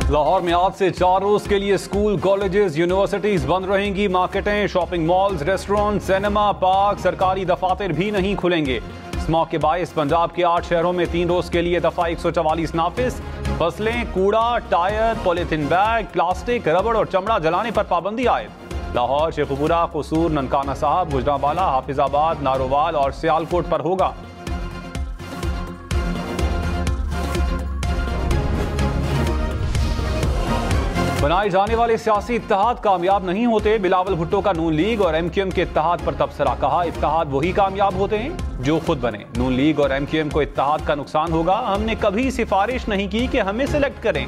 लाहौर में आज से 4 रोज के लिए स्कूल, कॉलेजेस, यूनिवर्सिटीज बंद रहेंगी। मार्केटें, shopping malls, restaurant, cinema, park, सरकारी दफातर भी नहीं खुलेंगे। स्मॉग के बायस पंजाब के 8 शहरों में 3 रोज के लिए दफा 144 नाफिज। फसलें, कूड़ा, टायर, पॉलिथीन बैग, प्लास्टिक, रबड़ और चमड़ा जलाने पर पाबंदी आयद। लाहौर, शेखुपुरा, कसूर, ननकाना साहब, गुजरांवाला, हाफिजाबाद, नारोवाल और सियालकोट पर होगा। बनाए जाने वाले सियासी इत्तेहाद कामयाब नहीं होते। बिलावल भुट्टो का नून लीग और एमक्यूएम के इत्तेहाद पर तबसरा। कहा, इत्तेहाद वही कामयाब होते हैं जो खुद बने। नून लीग और एमक्यूएम को इत्तेहाद का नुकसान होगा। हमने कभी सिफारिश नहीं की कि हमें सिलेक्ट करें।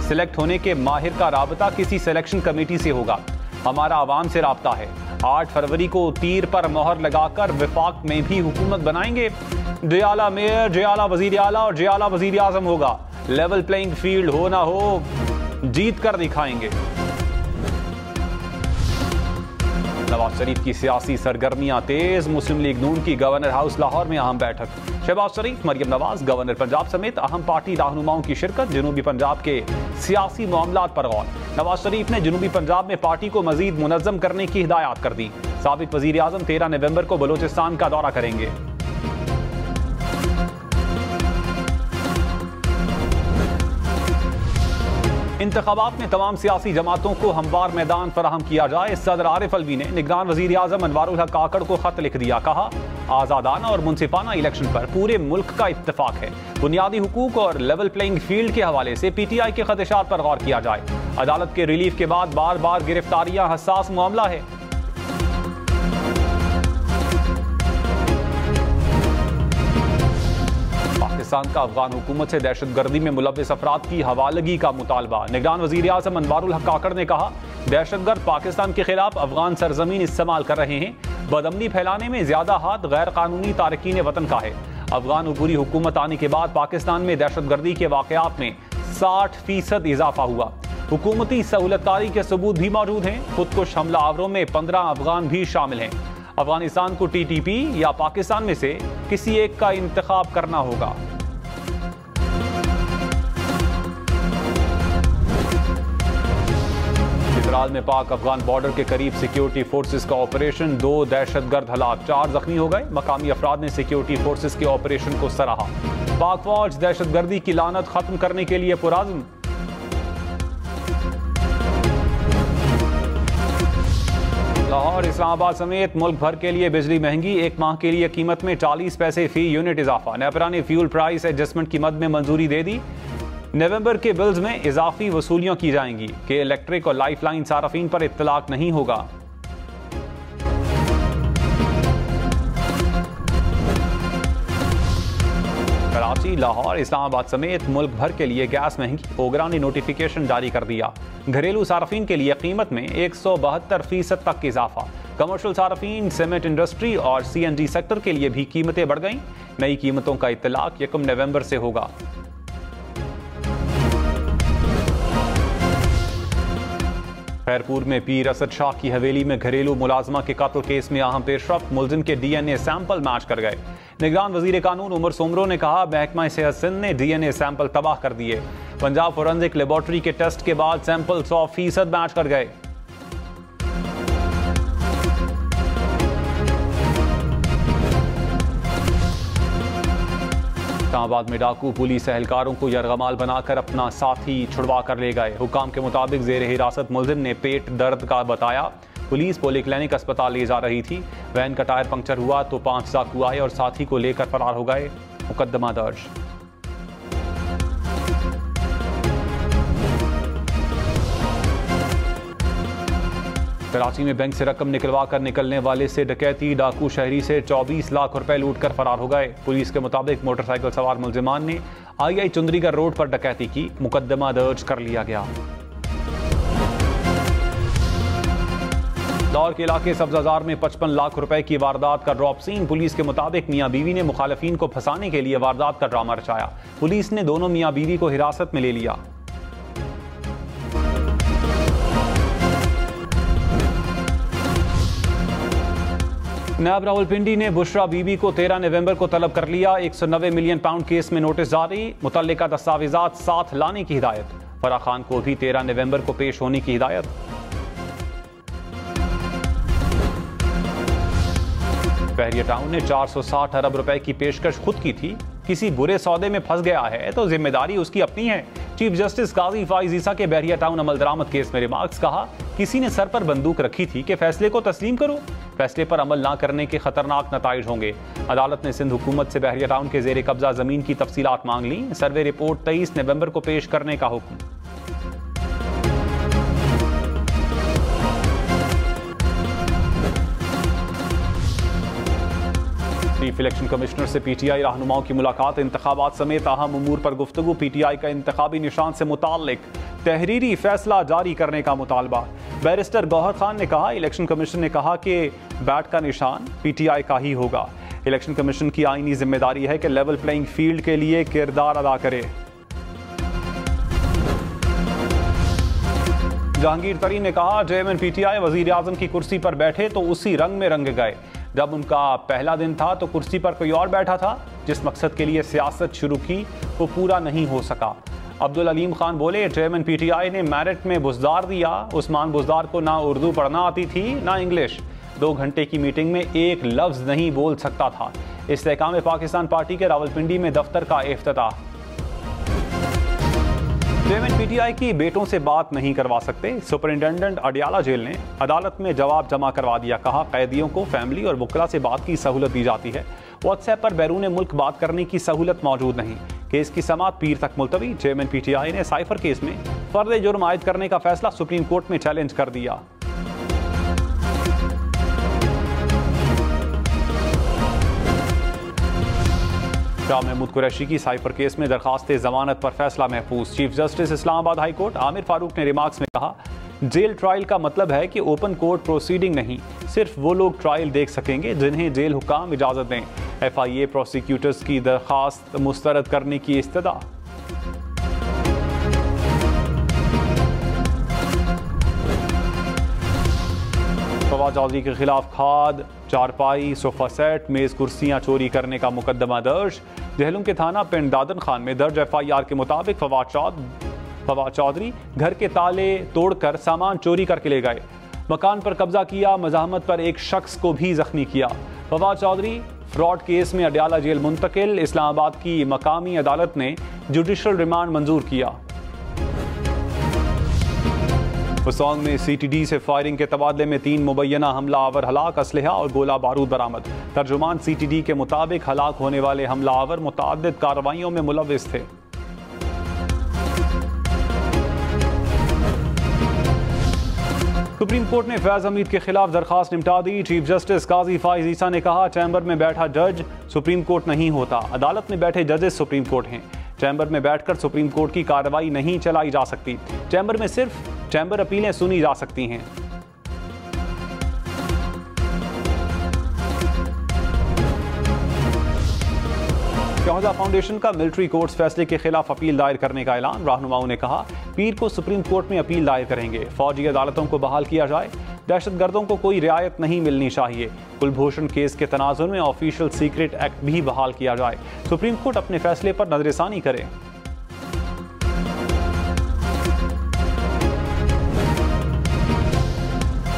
सिलेक्ट होने के माहिर का राबता किसी सिलेक्शन कमेटी से होगा। हमारा आवाम से राबता है। 8 फरवरी को तीर पर मोहर लगाकर विफाक में भी हुकूमत बनाएंगे। जियाला मेयर, जियाला वजीर आला और जियाला वजीर आजम होगा। लेवल प्लेइंग फील्ड हो ना हो, जीत कर दिखाएंगे। नवाज शरीफ की सियासी सरगर्मियां तेज। मुस्लिम लीग नून की गवर्नर हाउस लाहौर में अहम बैठक। शहबाज शरीफ, मरियम नवाज, गवर्नर पंजाब समेत अहम पार्टी रहनुमाओं की शिरकत। जनूबी पंजाब के सियासी मामलात पर गौर। नवाज शरीफ ने जनूबी पंजाब में पार्टी को मजीद मुनज़्ज़म करने की हिदायत कर दी। साबिक वजीर आजम 13 नवंबर को बलोचिस्तान का दौरा करेंगे। इंतखाबात में तमाम सियासी जमातों को हमवार मैदान फराहम किया जाए। सदर आरिफ अलवी ने निगरान वजीर आजम अनवारुल हक काकड़ को खत लिख दिया। कहा, आज़ादाना और मुनसिफाना इलेक्शन पर पूरे मुल्क का इत्तेफाक है। बुनियादी हुकूक और लेवल प्लेइंग फील्ड के हवाले से PTI के खदशात पर गौर किया जाए। अदालत के रिलीफ के बाद बार बार गिरफ्तारियां हसास मामला है। पाकिस्तान का अफगान हुकूमत से दहशतगर्दी में मुलव्विस अफराद की हवालगी का मुतालबा। निगरान वजीर आजम अनवारुल हक काकड़ ने कहा, दहशतगर्द पाकिस्तान के खिलाफ अफगान सरजमीन इस्तेमाल कर रहे हैं। बदअमनी फैलाने में ज्यादा हाथ गैर कानूनी तारकीन वतन का है। अफगान अबूरी हुकूमत आने के बाद पाकिस्तान में दहशतगर्दी के वाकयात में 60% इजाफा हुआ। हुकूमती सहूलतकारी के सबूत भी मौजूद हैं। खुदकुश हमला आवरों में 15 अफगान भी शामिल हैं। अफगानिस्तान को TTP या पाकिस्तान में से किसी एक का इंतखाब करना होगा। इजरायल में पाक अफगान बॉर्डर के करीब सिक्योरिटी फोर्सेस का ऑपरेशन। 2 दहशतगर्द हलाक, 4 जख्मी हो गए। मकामी अफराद ने सिक्योरिटी फोर्सेस के ऑपरेशन को सराहा। पाक फौज दहशतगर्दी की लानत खत्म करने के लिए पुरअज़्म। लाहौर, इस्लामाबाद समेत मुल्क भर के लिए बिजली महंगी। 1 माह के लिए कीमत में 40 पैसे फी यूनिट इजाफा। नेपरा ने फ्यूल प्राइस एडजस्टमेंट की मद में मंजूरी दे दी। नवंबर के बिल्स में इजाफी वसूलियां की जाएंगी कि इलेक्ट्रिक और लाइफलाइन सार्फिन पर इत्तलाक नहीं होगा। कराची, लाहौर, इस्लामाबाद समेत मुल्क भर के लिए गैस महंगी। ओगरा ने नोटिफिकेशन जारी कर दिया। घरेलू सार्फिन के लिए कीमत में 172% तक इजाफा। कमर्शियल सार्फिन, सीमेंट इंडस्ट्री और CNG सेक्टर के लिए भी कीमतें बढ़ गईं। नई कीमतों का इत्तलाक 1 नवंबर से होगा। खैरपुर में पीर असद शाह की हवेली में घरेलू मुलाजमा के कत्ल केस में अहम पेशरफ्त। मुलजिम के DNA सैंपल मैच कर गए। निगरान वजीर कानून उमर सोमरो ने कहा, महकमा सेहत सिंध ने DNA सैंपल तबाह कर दिए। पंजाब फोरेंसिक लेबोरेटरी के टेस्ट के बाद सैंपल 100% मैच कर गए। इस्लामाबाद में डाकू पुलिस एहलकारों को यरगमाल बनाकर अपना साथी छुड़वा कर ले गए। हुकाम के मुताबिक जेर हिरासत मुलजिम ने पेट दर्द का बताया। पुलिस पॉलीक्लिनिक अस्पताल ले जा रही थी। वैन का टायर पंक्चर हुआ तो 5 डाकू आए और साथी को लेकर फरार हो गए। मुकदमा दर्ज। कराची में बैंक से रकम निकलवा कर निकलने वाले से डकैती। डाकू शहरी से 24 लाख रुपए लूट कर फरार हो गए। पुलिस के मुताबिक मोटरसाइकिल सवार मुलजिमान ने II चुंदरीगढ़ रोड पर डकैती की। मुकदमा दर्ज कर लिया गया। लाहौर के इलाके सब्जाजार में 55 लाख रुपए की वारदात का ड्रॉप सीन। पुलिस के मुताबिक मियां बीवी ने मुखालिफिन को फंसाने के लिए वारदात का ड्रामा रचाया। पुलिस ने दोनों मियां बीवी को हिरासत में ले लिया। नायब रावलपिंडी ने बुशरा बीबी को 13 नवंबर को तलब कर लिया। 190 मिलियन पाउंड केस में नोटिस जारी। मुतल्लिका दस्तावेजात साथ लाने की हिदायत। फराह खान को भी 13 नवंबर को पेश होने की हिदायत। बहरिया टाउन ने 460 अरब रुपए की पेशकश खुद की थी। किसी बुरे सौदे में फंस गया है तो जिम्मेदारी उसकी अपनी है। चीफ जस्टिस काजी फाइज ईसा के बहरिया टाउन अमल दरामद केस में रिमार्क्स। कहा, किसी ने सर पर बंदूक रखी थी कि फैसले को तस्लीम करो, फैसले पर अमल ना करने के खतरनाक नताइज होंगे। अदालत ने सिंध हुकूमत से बहरिया टाउन के जेर कब्जा जमीन की तफसीलात मांग ली। सर्वे रिपोर्ट 23 नवंबर को पेश करने का हुक्म। चीफ इलेक्शन कमिश्नर से पीटीआई रहनुमाओं की मुलाकात। इंतखाबात समेत अहम उमूर पर गुफ्तगू। पीटीआई का इंतखाबी निशान से मुताल्लिक तहरीरी फैसला जारी करने का मुतालबा। बैरिस्टर गौहर खान ने कहा, इलेक्शन कमीशन ने कहा कि बैट का निशान पीटीआई का ही होगा। इलेक्शन कमीशन की आईनी जिम्मेदारी है कि लेवल प्लेइंग फील्ड के लिए किरदार अदा करे। जहांगीर तरीन ने कहा, चेयरमैन पीटीआई वजीर आजम की कुर्सी पर बैठे तो उसी रंग में रंग गए। जब उनका पहला दिन था तो कुर्सी पर कोई और बैठा था। जिस मकसद के लिए सियासत शुरू की वो पूरा नहीं हो सका। अब्दुल अलीम खान बोले, चेयरमैन पीटीआई ने मेरिट में बुज़दार दिया। उस्मान बुज़दार को ना उर्दू पढ़ना आती थी ना इंग्लिश। 2 घंटे की मीटिंग में एक लफ्ज नहीं बोल सकता था। इस्तेहकाम पाकिस्तान पार्टी के रावलपिंडी में दफ्तर का इफ्तिताह। चेयरमैन पीटीआई की बेटों से बात नहीं करवा सकते। सुपरिंटेंडेंट अडियाला जेल ने अदालत में जवाब जमा करवा दिया। कहा, कैदियों को फैमिली और वकला से बात की सहूलत दी जाती है। व्हाट्सएप पर बैरून मुल्क बात करने की सहूलत मौजूद नहीं। केस की समाअत पीर तक मुलतवी। चेयरमैन पीटीआई ने साइफर केस में फर्द जुर्म आयद करने का फैसला सुप्रीम कोर्ट में चैलेंज कर दिया। शाह महमूद कुरैशी की साइफर केस में दरखास्त जमानत पर फैसला महफूज। Chief justice Islamabad high court Aamir Farooq ने रिमार्क्स में कहा, जेल ट्रायल का मतलब है कि ओपन कोर्ट प्रोसीडिंग नहीं, सिर्फ वो लोग ट्रायल देख सकेंगे जिन्हें जेल हुकाम इजाजत दें। FIA प्रोसिक्यूटर्स की दरखास्त मुस्तरद करने की इस्तदा। फवाद चौधरी के खिलाफ खाद, चारपाई, सोफा सेट, मेज कुर्सियां चोरी करने का मुकदमा दर्ज। जहलम के थाना पिंड दादन खान में दर्ज FIR के मुताबिक फवाद चौधरी घर के ताले तोड़कर सामान चोरी करके ले गए। मकान पर कब्जा किया। मज़ाहमत पर एक शख्स को भी जख्मी किया। फवाद चौधरी फ्रॉड केस में अडियाला जेल मुंतकिल। इस्लामाबाद की मकामी अदालत ने जुडिशल रिमांड मंजूर किया। पुसौंग में CTD से फायरिंग के तबादले में 3 मुबैना हमला आवर हलाक। असलहा और गोला बारूद बरामद। तर्जुमान CTD के मुताबिक हलाक होने वाले हमला आवर मुतअद्दिद कार्रवाइयों में मुलव्विस थे। सुप्रीम कोर्ट ने फैज हमीद के खिलाफ दरखास्त निपटा दी। चीफ जस्टिस काजी फाइज ईसा ने कहा, चैम्बर में बैठा जज सुप्रीम कोर्ट नहीं होता। अदालत में बैठे जजेस सुप्रीम कोर्ट हैं। चैम्बर में बैठकर सुप्रीम कोर्ट की कार्रवाई नहीं चलाई जा सकती। चैम्बर में सिर्फ चैम्बर अपीलें सुनी जा सकती हैं। शहजा फाउंडेशन का मिलिट्री कोर्ट्स फैसले के खिलाफ अपील दायर करने का ऐलान। रहनुमाओं ने कहा, पीर को सुप्रीम कोर्ट में अपील दायर करेंगे। फौजी अदालतों को बहाल किया जाए। दहशतगर्दों को कोई रियायत नहीं मिलनी चाहिए। कुलभूषण केस के तनाजुर में ऑफिशियल सीक्रेट एक्ट भी बहाल किया जाए। सुप्रीम कोर्ट अपने फैसले पर नजरसानी करे।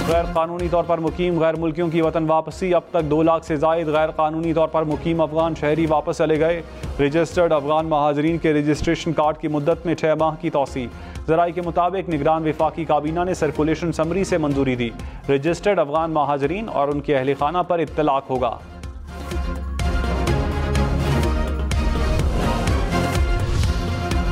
गैर कानूनी तौर पर मुकीम गैर मुल्कियों की वतन वापसी। अब तक 2 लाख से जायद गैर कानूनी तौर पर मुकीम अफगान शहरी वापस चले गए। रजिस्टर्ड अफगान महाजरीन के रजिस्ट्रेशन कार्ड की मुद्दत में 6 माह की तौसी। ज़राई के मुताबिक निगरान वफाकी काबीना ने सर्कुलेशन समरी से मंजूरी दी। रजिस्टर्ड अफगान महाजरीन और उनके अहल खाना पर इत्तलाक होगा।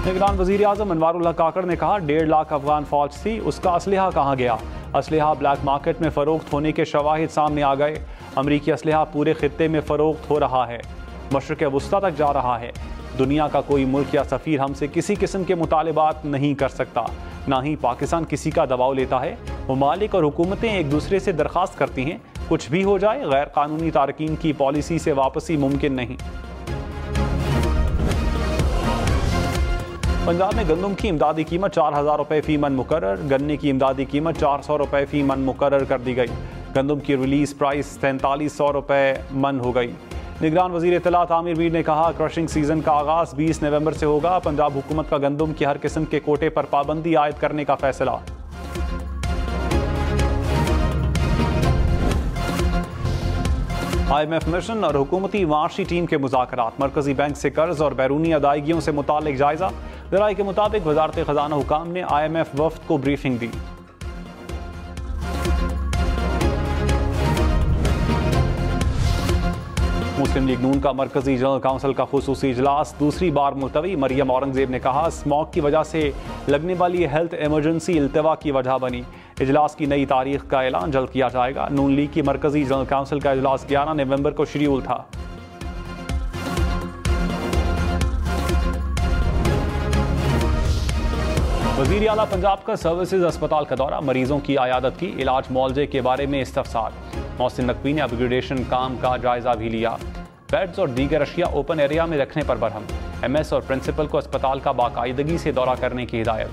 निगरान वज़ीर आज़म अनवारुल हक काकड़ ने कहा, 1.5 लाख अफगान फौज थी, उसका असलहा कहाँ गया? असलहा ब्लैक मार्केट में फ़रोख्त होने के शवाहिद सामने आ गए। अमरीकी असलहा पूरे खित्ते में फ़रोख्त हो रहा है, मशरिक़ वस्ता तक जा रहा है। दुनिया का कोई मुल्क या सफ़ीर हमसे किसी किस्म के मुतालिबात नहीं कर सकता, ना ही पाकिस्तान किसी का दबाव लेता है। ममालिक और हुकूमतें एक दूसरे से दरख्वास्त करती हैं, कुछ भी हो जाए गैर कानूनी तारकीन की पॉलिसी से वापसी मुमकिन नहीं। पंजाब में गंदम की इमदादी कीमत 4000 रुपये फ़ी मन मुकर्रर। गन्ने की इमदादी कीमत 400 रुपये फ़ी मन मुकर्रर कर दी गई। गंदम की रिलीज़ प्राइस 4300 रुपये मन हो गई। निगरान वजीर इत्तलात आमिर मीर ने कहा, क्रशिंग सीजन का आगाज 20 नवंबर से होगा। पंजाब हुकूमत का गंदम की हर किस्म के कोटे पर पाबंदी आयद करने का फैसला। IMF मिशन और हुकूमती माशी टीम के मुज़ाकरात, मरकजी बैंक से कर्ज और बैरूनी अदायगियों से मुतालिक जायजा। ज़राए के मुताबिक वजारत खजाना हुकाम ने IMF वफ्द को ब्रीफिंग दी। मुस्लिम लीग नून का मरकजी जनरल काउंसिल का खुसूसी इजलास दूसरी बार मुलतवी। मरियम औरंगजेब ने कहा, स्मॉग की वजह से लगने वाली हेल्थ इमरजेंसी इल्तवा की वजह बनी। इजलास की नई तारीख का ऐलान जल्द किया जाएगा। नून लीग की मरकजी जनरल काउंसिल का इजलास 11 नवंबर को शेड्यूल था। वज़ीर आला पंजाब का सर्विसेज अस्पताल का दौरा, मरीजों की आयादत की, इलाज मुआवजे के बारे में इस्तफसार। मोहसिन नकवी ने अपग्रेडेशन काम का जायजा भी लिया। बेड्स और दीगर अशिया ओपन एरिया में रखने पर बरहम। MS और प्रिंसिपल को अस्पताल का बाकायदगी से दौरा करने की हिदायत।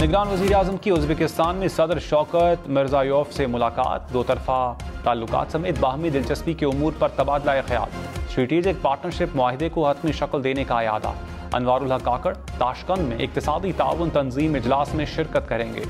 निगरान वज़ीर आज़म की उज़्बेकिस्तान में सदर शौकत मिर्ज़ायोफ से मुलाकात। दो तरफा ताल्लुकात समेत बाहमी दिलचस्पी के उमूर पर तबादला ख्याल। स्ट्रेटेजिक पार्टनरशिप मुआहिदे को हतमी शक्ल देने का इरादा। अनवारुल हक काकड़ ताशकंद में इक्तिसादी ताउन तंजीम इजलास में शिरकत करेंगे।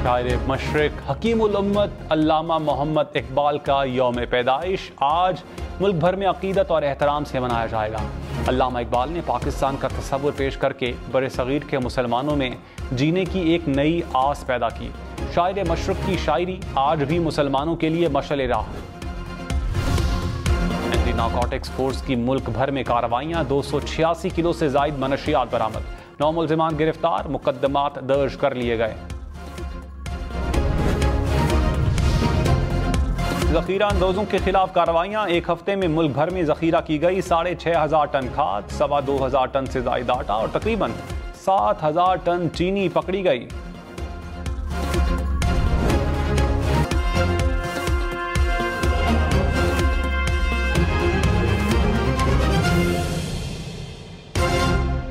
शायर मशरिक हकीमुल उम्मत अल्लामा मोहम्मद इकबाल का यौम पैदाइश आज मुल्क भर में अकीदत और एहतराम से मनाया जाएगा। अल्लामा इकबाल ने पाकिस्तान का तस्वुर पेश करके बड़े सगीर के मुसलमानों में जीने की एक नई आस पैदा की। शायर मशरिक की शायरी आज भी मुसलमानों के लिए मशअल राह। एंटी नारकोटिक्स फोर्स की मुल्क भर में कार्रवाइयां, 286 किलो से जायद मनशियात बरामद। 9 मुल्जिमान गिरफ्तार, मुकदमात दर्ज कर लिए गए। जखीरा अंदोजों के खिलाफ कार्रवाइयां, एक हफ्ते में मुल्क भर में जखीरा की गई 6,500 टन खाद, 2,25,000 टन से ज्यादा आटा और तकरीबन 7,000 टन चीनी पकड़ी गई।